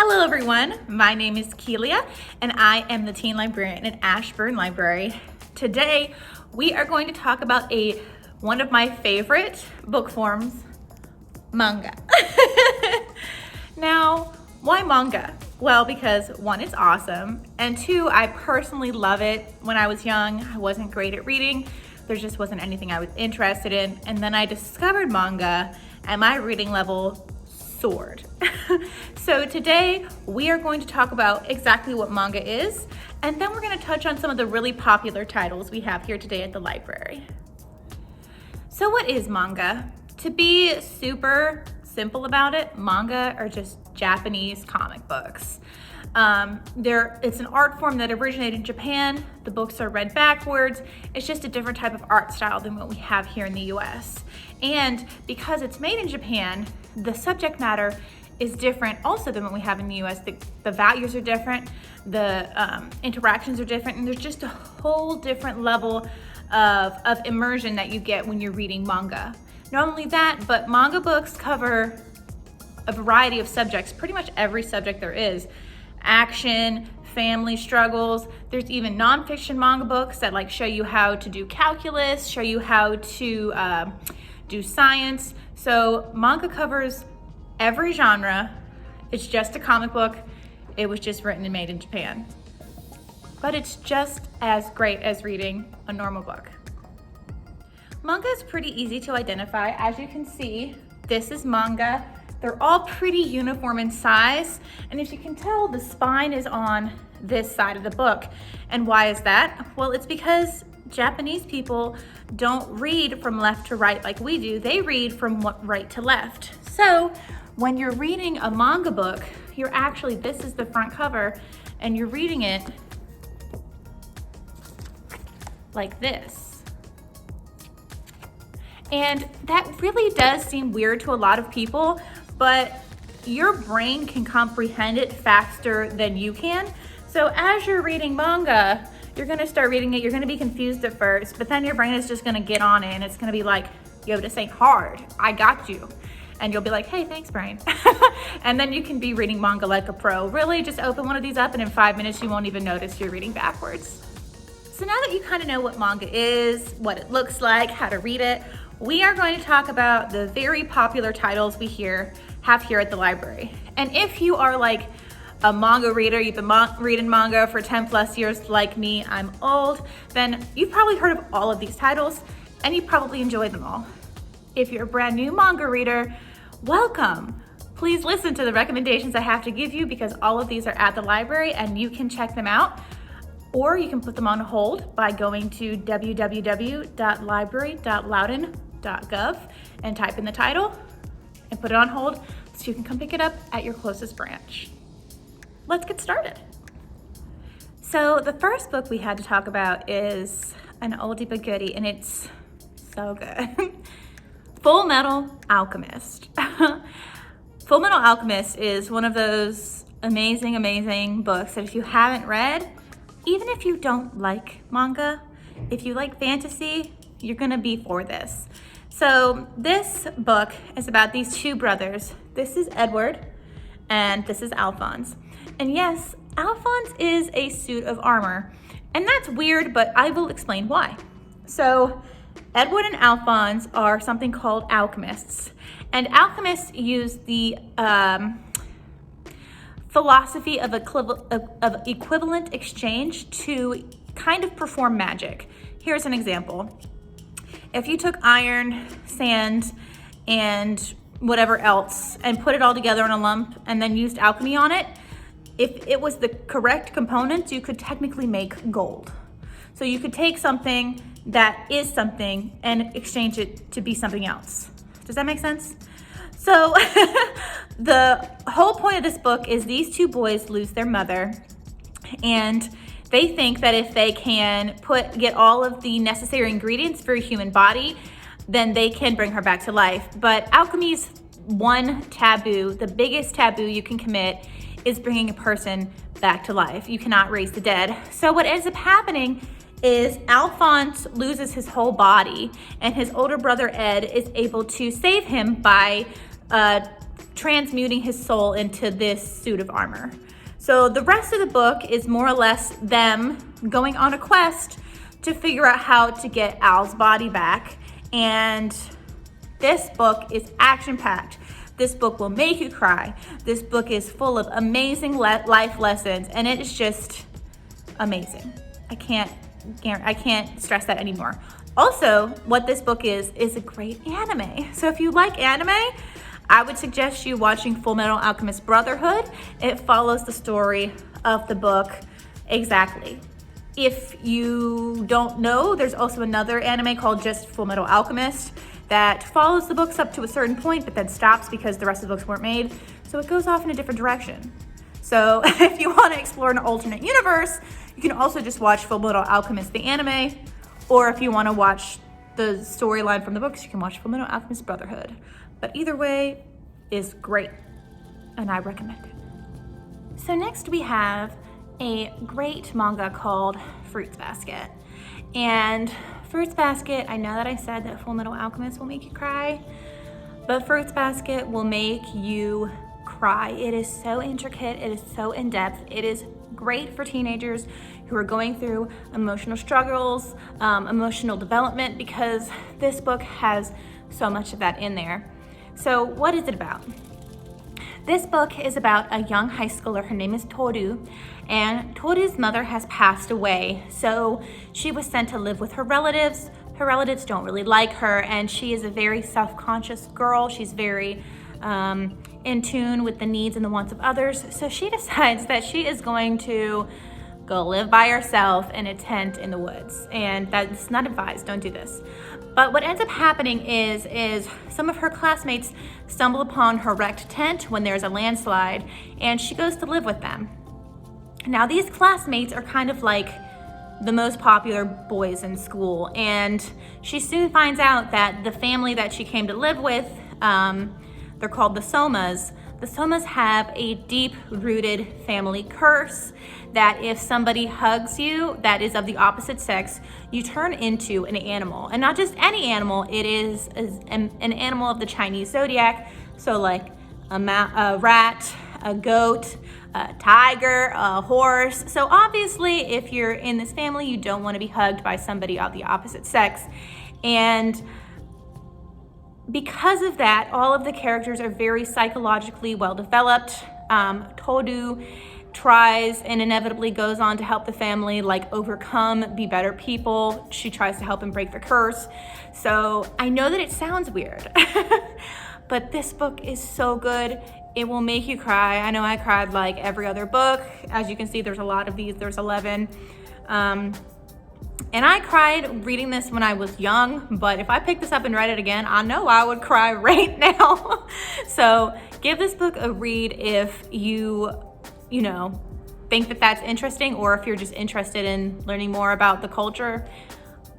Hello everyone, my name is Keelia and I am the teen librarian at Ashburn Library. Today we are going to talk about one of my favorite book forms, manga. Now, why manga? Well, because one, it's awesome, and two, I personally love it. When I was young, I wasn't great at reading. There just wasn't anything I was interested in, and then I discovered manga and my reading level soared. So today we are going to talk about exactly what manga is, and then we're going to touch on some of the really popular titles we have here today at the library. So what is manga? To be super simple about it, manga are just Japanese comic books. It's an art form that originated in Japan. The books are read backwards. It's just a different type of art style than what we have here in the US. And because it's made in Japan, the subject matter is different also than what we have in the US. The values are different, the interactions are different, and there's just a whole different level of immersion that you get when you're reading manga. Not only that, but manga books cover a variety of subjects, pretty much every subject there is. Action, family struggles. There's even nonfiction manga books that show you how to do calculus, show you how to do science. So manga covers every genre. It's just a comic book. It was just written and made in Japan. But it's just as great as reading a normal book. Manga is pretty easy to identify. As you can see, this is manga. They're all pretty uniform in size, and if you can tell, the spine is on this side of the book. And why is that? Well, it's because Japanese people don't read from left to right like we do. They read from right to left. So when you're reading a manga book, this is the front cover, and you're reading it like this. And that really does seem weird to a lot of people, but your brain can comprehend it faster than you can. So as you're reading manga, you're gonna start reading it, you're gonna be confused at first, but then your brain is just gonna get on it, and it's gonna be like, yo, this ain't hard, I got you. And you'll be like, hey, thanks, brain. And then you can be reading manga like a pro. Really, just open one of these up, and in 5 minutes, you won't even notice you're reading backwards. So now that you kind of know what manga is, what it looks like, how to read it, we are going to talk about the very popular titles we have here at the library. And if you are like a manga reader, you've been reading manga for 10 plus years like me, I'm old, then you've probably heard of all of these titles and you probably enjoy them all. If you're a brand new manga reader, welcome. Please listen to the recommendations I have to give you, because all of these are at the library and you can check them out. Or you can put them on hold by going to www.library.loudoun.gov and type in the title and put it on hold so you can come pick it up at your closest branch. Let's get started. So the first book we had to talk about is an oldie but goodie, and it's so good. Fullmetal Alchemist. Fullmetal Alchemist is one of those amazing books that if you haven't read, even if you don't like manga, if you like fantasy, you're gonna be for this. So this book is about these two brothers. This is Edward and this is Alphonse. And yes, Alphonse is a suit of armor. And that's weird, but I will explain why. So Edward and Alphonse are something called alchemists. And alchemists use the philosophy of equivalent exchange to kind of perform magic. Here's an example. If you took iron, sand, and whatever else and put it all together in a lump and then used alchemy on it, if it was the correct components, you could technically make gold. So you could take something that is something and exchange it to be something else. Does that make sense? So the whole point of this book is these two boys lose their mother, and they think that if they can get all of the necessary ingredients for a human body, then they can bring her back to life. But alchemy's one taboo, the biggest taboo you can commit, is bringing a person back to life. You cannot raise the dead. So what ends up happening is Alphonse loses his whole body, and his older brother Ed is able to save him by transmuting his soul into this suit of armor. So the rest of the book is more or less them going on a quest to figure out how to get Al's body back. And this book is action-packed. This book will make you cry. This book is full of amazing life lessons, and it is just amazing. I can't stress that anymore. Also, what this book is a great anime. So if you like anime, I would suggest you watching Fullmetal Alchemist Brotherhood. It follows the story of the book exactly. If you don't know, there's also another anime called just Fullmetal Alchemist that follows the books up to a certain point, but then stops because the rest of the books weren't made. So it goes off in a different direction. So if you want to explore an alternate universe, you can also just watch Fullmetal Alchemist, the anime. Or if you want to watch the storyline from the books, you can watch Fullmetal Alchemist Brotherhood. But either way is great, and I recommend it. So next we have a great manga called Fruits Basket. And Fruits Basket, I know that I said that Fullmetal Alchemist will make you cry, but Fruits Basket will make you cry. It is so intricate, it is so in-depth, it is great for teenagers who are going through emotional struggles, emotional development, because this book has so much of that in there. So what is it about? This book is about a young high schooler. Her name is Toru, and Toru's mother has passed away, so she was sent to live with her relatives. Her relatives don't really like her, and she is a very self-conscious girl. She's very in tune with the needs and the wants of others. So she decides that she is going to go live by herself in a tent in the woods, and that's not advised. Don't do this. But what ends up happening is some of her classmates stumble upon her wrecked tent when there's a landslide, and she goes to live with them. Now these classmates are kind of like the most popular boys in school, and she soon finds out that the family that she came to live with, they're called the Somas. The Somas have a deep-rooted family curse that if somebody hugs you that is of the opposite sex, you turn into an animal. And not just any animal, it is an animal of the Chinese zodiac. So like a rat, a goat, a tiger, a horse. So obviously, if you're in this family, you don't want to be hugged by somebody of the opposite sex. And because of that, all of the characters are very psychologically well developed. Toru tries and inevitably goes on to help the family overcome, be better people. She tries to help him break the curse. So I know that it sounds weird, but this book is so good. It will make you cry. I know I cried like every other book. As you can see, there's a lot of these. There's 11. And I cried reading this when I was young, but if I picked this up and read it again, I know I would cry right now. So give this book a read if you think that that's interesting, or if you're just interested in learning more about the culture.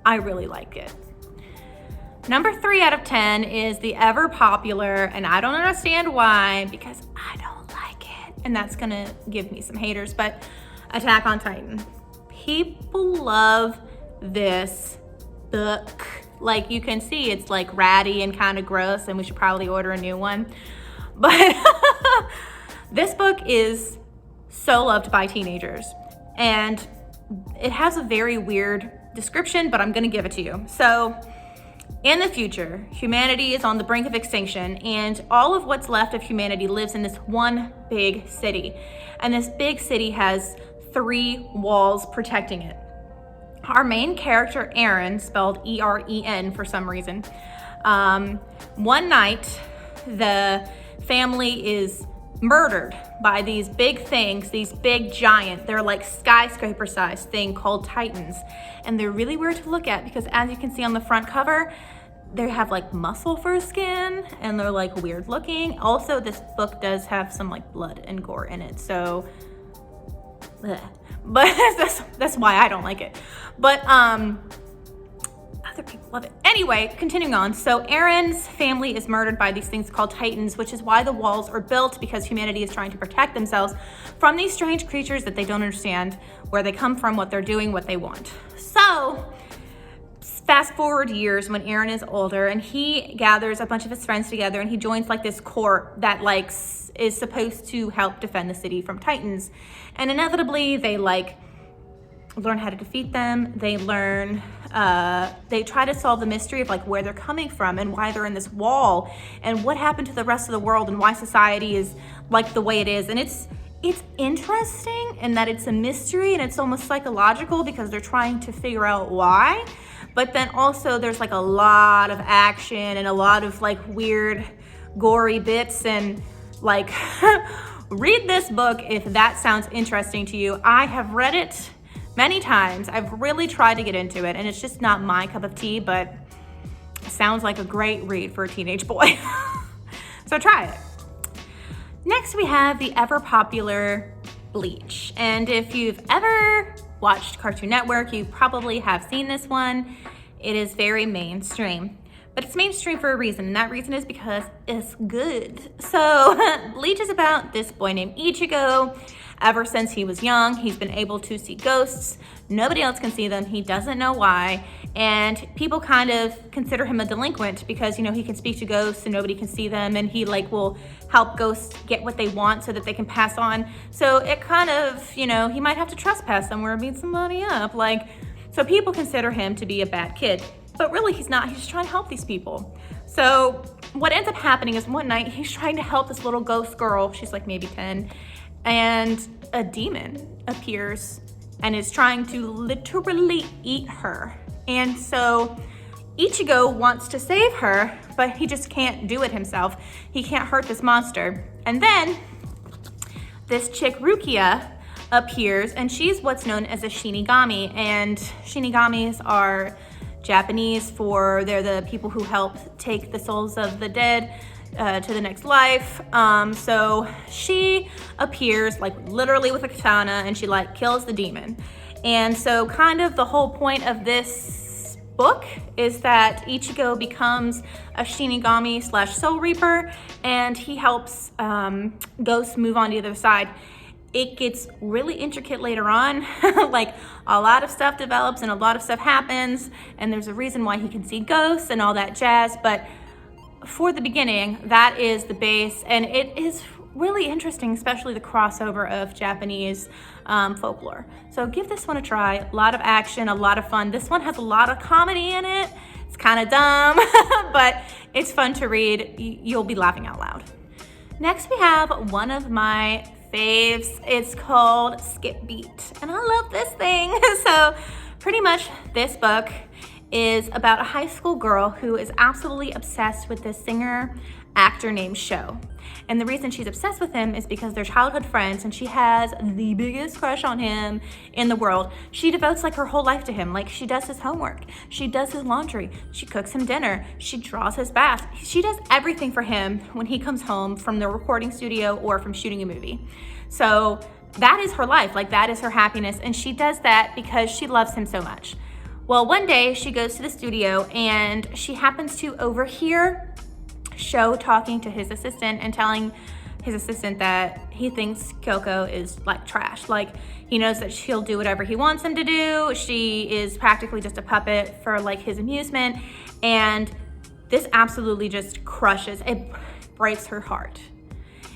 I really like it. Number 3 out of 10 is the ever popular, and I don't understand why, because I don't like it, and that's gonna give me some haters, but Attack on Titan. People love this book. Like you can see, it's like ratty and kind of gross, and we should probably order a new one. But this book is so loved by teenagers, and it has a very weird description, but I'm gonna give it to you. So in the future, humanity is on the brink of extinction, and all of what's left of humanity lives in this one big city. And this big city has 3 walls protecting it. Our main character, Eren, spelled E-R-E-N for some reason, one night the family is murdered by these big things, these big giant, they're like skyscraper sized thing called Titans. And they're really weird to look at because, as you can see on the front cover, they have like muscle for skin and they're like weird looking. Also, this book does have some like blood and gore in it, so bleh. But that's why I don't like it. But other people love it. Anyway, continuing on. So Eren's family is murdered by these things called Titans, which is why the walls are built, because humanity is trying to protect themselves from these strange creatures that they don't understand where they come from, what they're doing, what they want. So fast forward years when Eren is older, and he gathers a bunch of his friends together, and he joins like this court that like is supposed to help defend the city from Titans. And inevitably they like learn how to defeat them. They learn, they try to solve the mystery of like where they're coming from and why they're in this wall and what happened to the rest of the world and why society is like the way it is. And it's interesting in that it's a mystery and it's almost psychological because they're trying to figure out why. But then also there's like a lot of action and a lot of like weird, gory bits, and like read this book if that sounds interesting to you. I have read it many times. I've really tried to get into it, and it's just not my cup of tea, but it sounds like a great read for a teenage boy. So try it. Next, we have the ever popular Bleach. And if you've ever watched Cartoon Network, you probably have seen this one. It is very mainstream, but it's mainstream for a reason, and that reason is because it's good. So Bleach is about this boy named Ichigo. Ever since he was young, he's been able to see ghosts. Nobody else can see them. He doesn't know why. And people kind of consider him a delinquent because, you know, he can speak to ghosts and nobody can see them. And he like will help ghosts get what they want so that they can pass on. So it kind of, you know, he might have to trespass somewhere and beat somebody up. Like, so people consider him to be a bad kid. But really he's not. He's just trying to help these people. So what ends up happening is one night he's trying to help this little ghost girl. She's like maybe 10. And a demon appears and is trying to literally eat her. And so Ichigo wants to save her, but he just can't do it himself. He can't hurt this monster. And then this chick Rukia appears, and she's what's known as a Shinigami. And Shinigamis are Japanese for, they're the people who help take the souls of the dead to the next life. So she appears like literally with a katana and she like kills the demon. And so kind of the whole point of this book is that Ichigo becomes a Shinigami / Soul Reaper, and he helps ghosts move on to the other side. It gets really intricate later on. Like a lot of stuff develops and a lot of stuff happens, and there's a reason why he can see ghosts and all that jazz. But for the beginning, that is the base, and it is really interesting, especially the crossover of Japanese folklore. So give this one a try. A lot of action, a lot of fun. This one has a lot of comedy in it. It's kind of dumb, but it's fun to read. You'll be laughing out loud. Next, we have one of my faves. It's called Skip Beat, and I love this thing. So pretty much this book is about a high school girl who is absolutely obsessed with this singer actor named Sho. And the reason she's obsessed with him is because they're childhood friends, and she has the biggest crush on him in the world. She devotes like her whole life to him. Like she does his homework, she does his laundry, she cooks him dinner, she draws his bath. She does everything for him when he comes home from the recording studio or from shooting a movie. So that is her life, like that is her happiness, and she does that because she loves him so much. Well, one day she goes to the studio and she happens to overhear Sho talking to his assistant and telling his assistant that he thinks Kyoko is like trash. Like he knows that she'll do whatever he wants him to do. She is practically just a puppet for like his amusement. And this absolutely just crushes, it breaks her heart.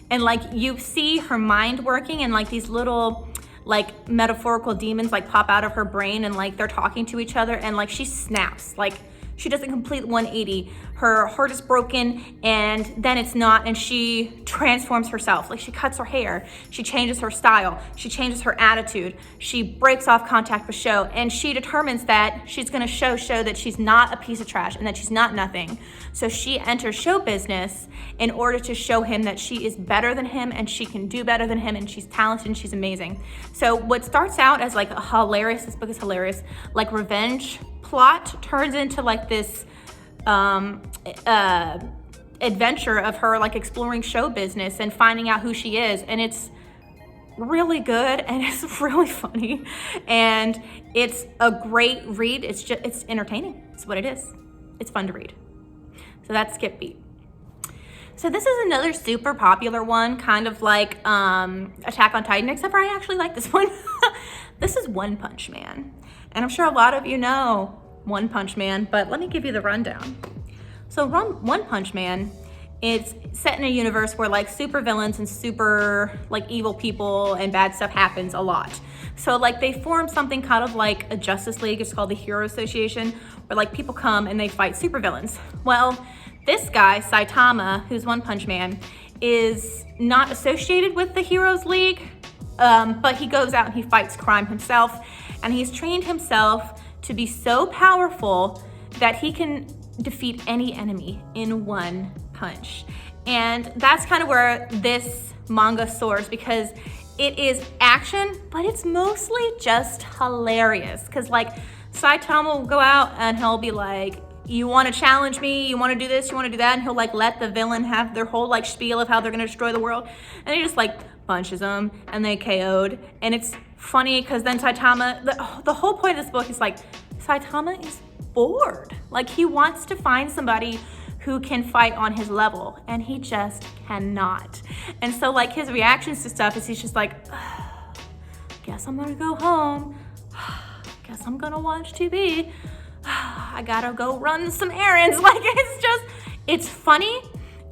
And like you see her mind working, and like these little like metaphorical demons like pop out of her brain, and like they're talking to each other, and like she snaps, like she does a complete 180. Her heart is broken, and then it's not, and she transforms herself. Like she cuts her hair, she changes her style, she changes her attitude, she breaks off contact with Sho, and she determines that she's gonna show Sho that she's not a piece of trash and that she's not nothing. So she enters show business in order to show him that she is better than him and she can do better than him, and she's talented and she's amazing. So what starts out as like a hilarious, this book is hilarious, like revenge plot turns into like this adventure of her like exploring show business and finding out who she is. And it's really good, and it's really funny, and it's a great read. It's entertaining. It's what it is. It's fun to read. So that's Skip Beat. So this is another super popular one, kind of like Attack on Titan, except for I actually like this one. This is One Punch Man. And I'm sure a lot of you know One Punch Man, but let me give you the rundown. So One Punch Man, it's set in a universe where like super villains and super like evil people and bad stuff happens a lot. So like they form something kind of like a Justice League. It's called the Hero Association, where like people come and they fight super villains. Well, this guy, Saitama, who's One Punch Man, is not associated with the Heroes League, but he goes out and he fights crime himself, and he's trained himself to be so powerful that he can defeat any enemy in one punch. And that's kind of where this manga soars, because it is action, but it's mostly just hilarious. Because like Saitama will go out and he'll be like, you want to challenge me, you want to do this, you want to do that, and he'll like let the villain have their whole like spiel of how they're going to destroy the world, and he just like punches them and they KO'd. And it's funny because then Saitama, the whole point of this book is like Saitama is bored. Like he wants to find somebody who can fight on his level, and he just cannot. And so like his reactions to stuff is he's just like, guess I'm gonna go home, guess I'm gonna watch TV, I gotta go run some errands. Like it's funny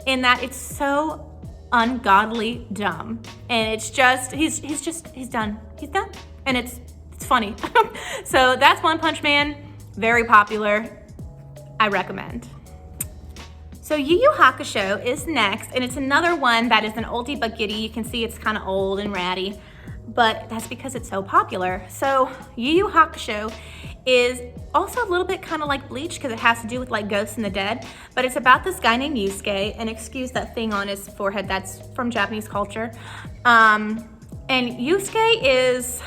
in that it's so ungodly dumb, and it's just he's done, and it's funny. So that's One Punch Man, very popular, I recommend. So Yu Yu Hakusho is next, and it's another one that is an oldie but goodie. You can see it's kind of old and ratty, but that's because it's so popular. So Yu Yu Hakusho is also a little bit kind of like Bleach, because it has to do with like ghosts and the dead, but it's about this guy named Yusuke, and excuse that thing on his forehead, that's from Japanese culture. And Yusuke is,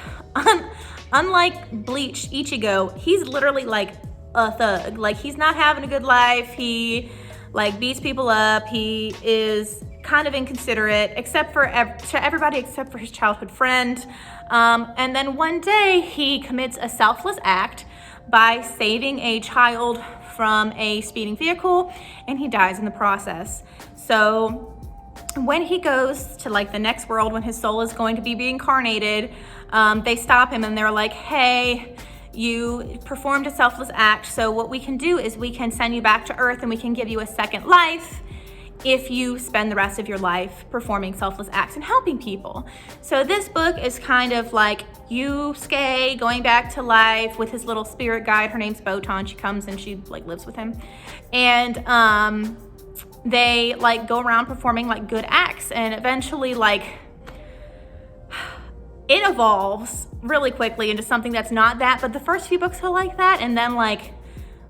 unlike Bleach Ichigo, he's literally like a thug. Like he's not having a good life, he like beats people up, he is kind of inconsiderate except for to everybody except for his childhood friend. And then one day he commits a selfless act by saving a child from a speeding vehicle, and he dies in the process. So when he goes to like the next world, when his soul is going to be reincarnated, they stop him and they're like, hey, you performed a selfless act, so what we can do is we can send you back to Earth and we can give you a second life if you spend the rest of your life performing selfless acts and helping people. So this book is kind of like Yusuke going back to life with his little spirit guide. Her name's Botan. She comes and she like lives with him, and they like go around performing like good acts, and eventually like it evolves really quickly into something that's not that, but the first few books are like that, and then like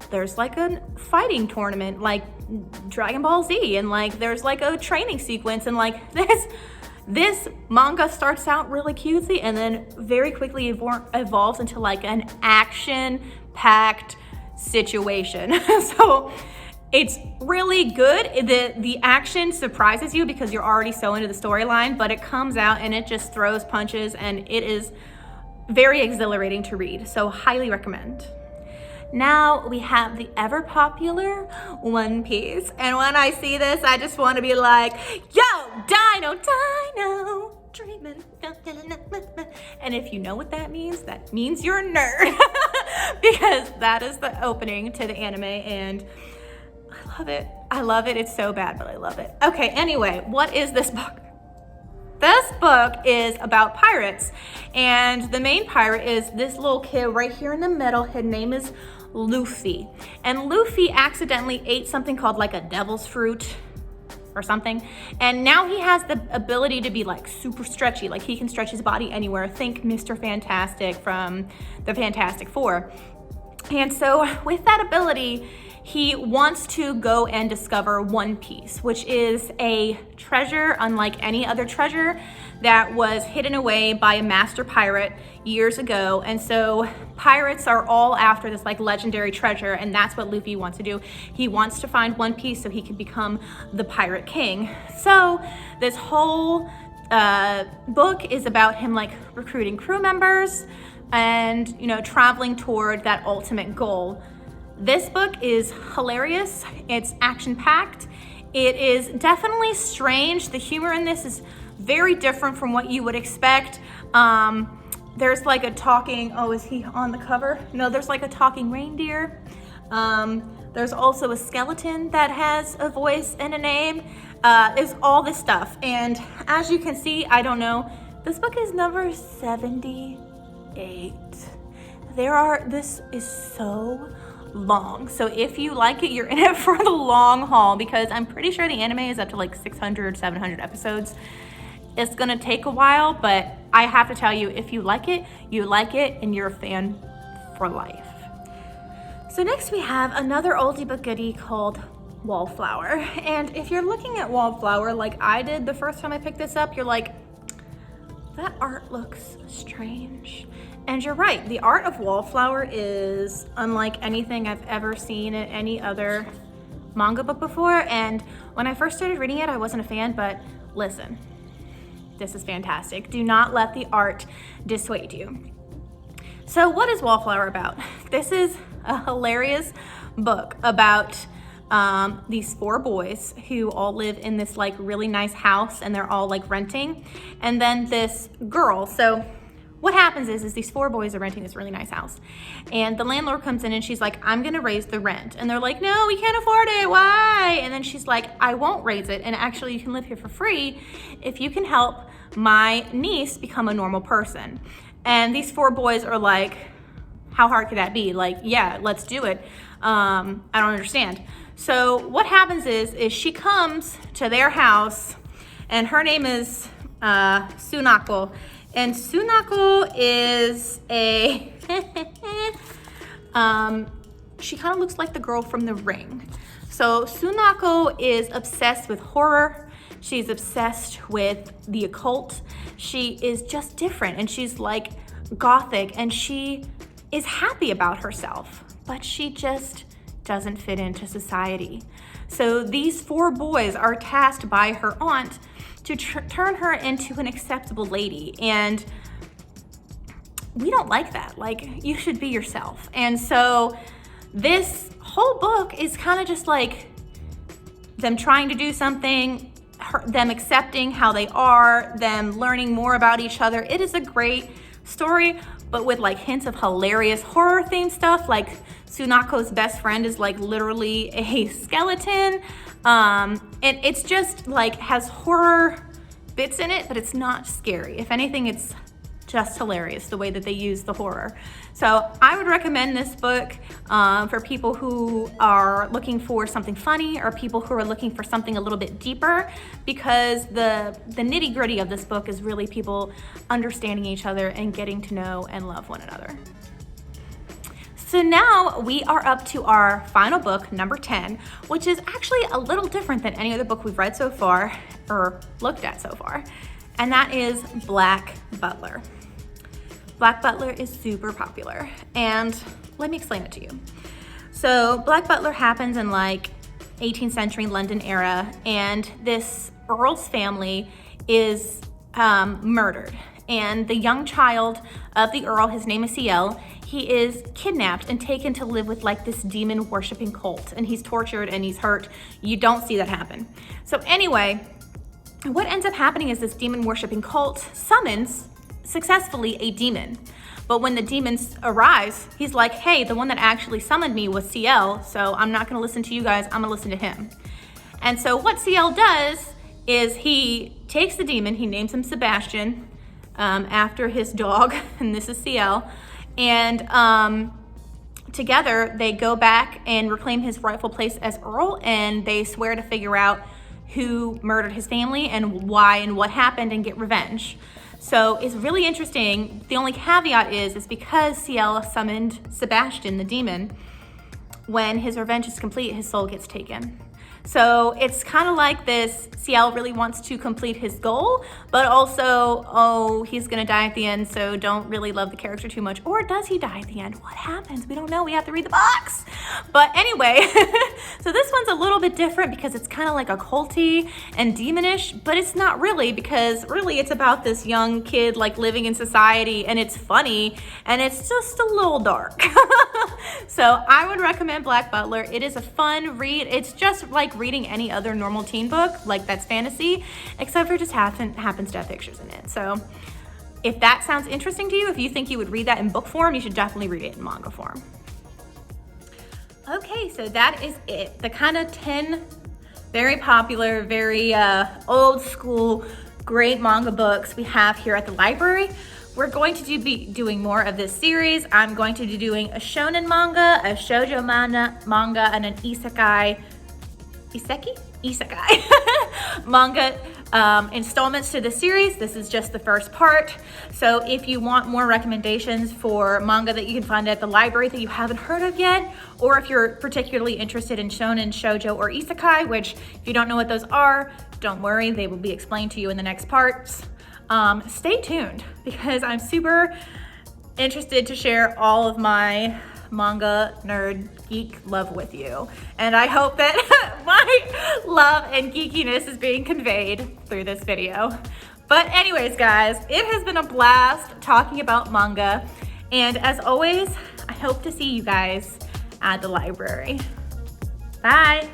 there's like a fighting tournament like Dragon Ball Z, and like there's like a training sequence, and like this manga starts out really cutesy and then very quickly evolves into like an action-packed situation. So it's really good. The action surprises you because you're already so into the storyline, but it comes out and it just throws punches, and it is very exhilarating to read. So highly recommend. Now we have the ever popular One Piece. And when I see this, I just want to be like, yo, Dino, dreaming. And if you know what that means you're a nerd. Because that is the opening to the anime, and I love it. It's so bad, but I love it. Okay, anyway, what is this book? This book is about pirates, and the main pirate is this little kid right here in the middle. His name is Luffy, and Luffy accidentally ate something called like a devil's fruit or something, and now he has the ability to be like super stretchy. Like he can stretch his body anywhere. Think Mr. Fantastic from the Fantastic Four. And so with that ability, he wants to go and discover One Piece, which is a treasure unlike any other treasure that was hidden away by a master pirate years ago. And so pirates are all after this like legendary treasure, and that's what Luffy wants to do. He wants to find One Piece so he can become the Pirate King. So this whole book is about him like recruiting crew members and, you know, traveling toward that ultimate goal. This book is hilarious. It's action-packed. It is definitely strange. The humor in this is very different from what you would expect. There's like a talking, oh, is he on the cover? No, there's like a talking reindeer. There's also a skeleton that has a voice and a name. There's all this stuff. And as you can see, I don't know, this book is number 78. This is so long. So if you like it, you're in it for the long haul, because I'm pretty sure the anime is up to like 600, 700 episodes. It's gonna take a while, but I have to tell you, if you like it, and you're a fan for life. So next we have another oldie but goodie called Wallflower. And if you're looking at Wallflower like I did the first time I picked this up, you're like, that art looks strange. And you're right, the art of Wallflower is unlike anything I've ever seen in any other manga book before. And when I first started reading it, I wasn't a fan, but listen, this is fantastic. Do not let the art dissuade you. So what is Wallflower about? This is a hilarious book about these 4 boys who all live in this like really nice house, and they're all like renting. And then this girl, so what happens is these 4 boys are renting this really nice house, and the landlord comes in and she's like, I'm gonna raise the rent. And they're like, no, we can't afford it, why? And then she's like, I won't raise it, and actually you can live here for free if you can help my niece become a normal person. And these 4 boys are like, how hard could that be? Like, yeah, let's do it. I don't understand. So what happens is she comes to their house, and her name is Sunako. And Sunako is a, she kind of looks like the girl from The Ring. So Sunako is obsessed with horror. She's obsessed with the occult. She is just different, and she's like gothic, and she is happy about herself, but she just doesn't fit into society. So these 4 boys are tasked by her aunt to turn her into an acceptable lady. And we don't like that. Like, you should be yourself. And so this whole book is kind of just like them trying to do something, them accepting how they are, them learning more about each other. It is a great story, but with like hints of hilarious horror themed stuff. Like Sunako's best friend is like literally a skeleton. And it's just like has horror bits in it, but it's not scary. If anything, it's just hilarious the way that they use the horror. So I would recommend this book for people who are looking for something funny, or people who are looking for something a little bit deeper, because the nitty gritty of this book is really people understanding each other and getting to know and love one another. So now we are up to our final book, number 10, which is actually a little different than any other book we've read so far, or looked at so far, and that is Black Butler. Black Butler is super popular, and let me explain it to you. So Black Butler happens in like 18th century London era, and this Earl's family is murdered. And the young child of the Earl, his name is CL, he is kidnapped and taken to live with like this demon worshiping cult, and he's tortured and he's hurt. You don't see that happen. So anyway, what ends up happening is this demon worshiping cult summons successfully a demon. But when the demon arrives, he's like, hey, the one that actually summoned me was CL, so I'm not gonna listen to you guys, I'm gonna listen to him. And so what CL does is he takes the demon, he names him Sebastian, after his dog, and this is CL, and together they go back and reclaim his rightful place as Earl, and they swear to figure out who murdered his family and why and what happened, and get revenge. So it's really interesting. The only caveat is because CL summoned Sebastian, the demon, when his revenge is complete, his soul gets taken. So it's kind of like this, CL really wants to complete his goal, but also, oh, he's gonna die at the end, so don't really love the character too much. Or does he die at the end? What happens? We don't know, we have to read the box. But anyway, so this one's a little bit different because it's kind of like occulty and demonish, but it's not really, because really it's about this young kid like living in society, and it's funny, and it's just a little dark. So I would recommend Black Butler. It is a fun read. It's just like reading any other normal teen book, like that's fantasy, except for it just happens to have pictures in it. So if that sounds interesting to you, if you think you would read that in book form, you should definitely read it in manga form. Okay, so that is it. The kind of 10 very popular, very old school, great manga books we have here at the library. We're going to be doing more of this series. I'm going to be doing a shonen manga, a shoujo manga, and an isekai manga installments to the series. This is just the first part. So if you want more recommendations for manga that you can find at the library that you haven't heard of yet, or if you're particularly interested in shonen, shoujo, or isekai, which if you don't know what those are, don't worry, they will be explained to you in the next parts. Stay tuned because I'm super interested to share all of my manga nerd geek love with you. And I hope that my love and geekiness is being conveyed through this video. But anyways, guys, it has been a blast talking about manga. And as always, I hope to see you guys at the library. Bye.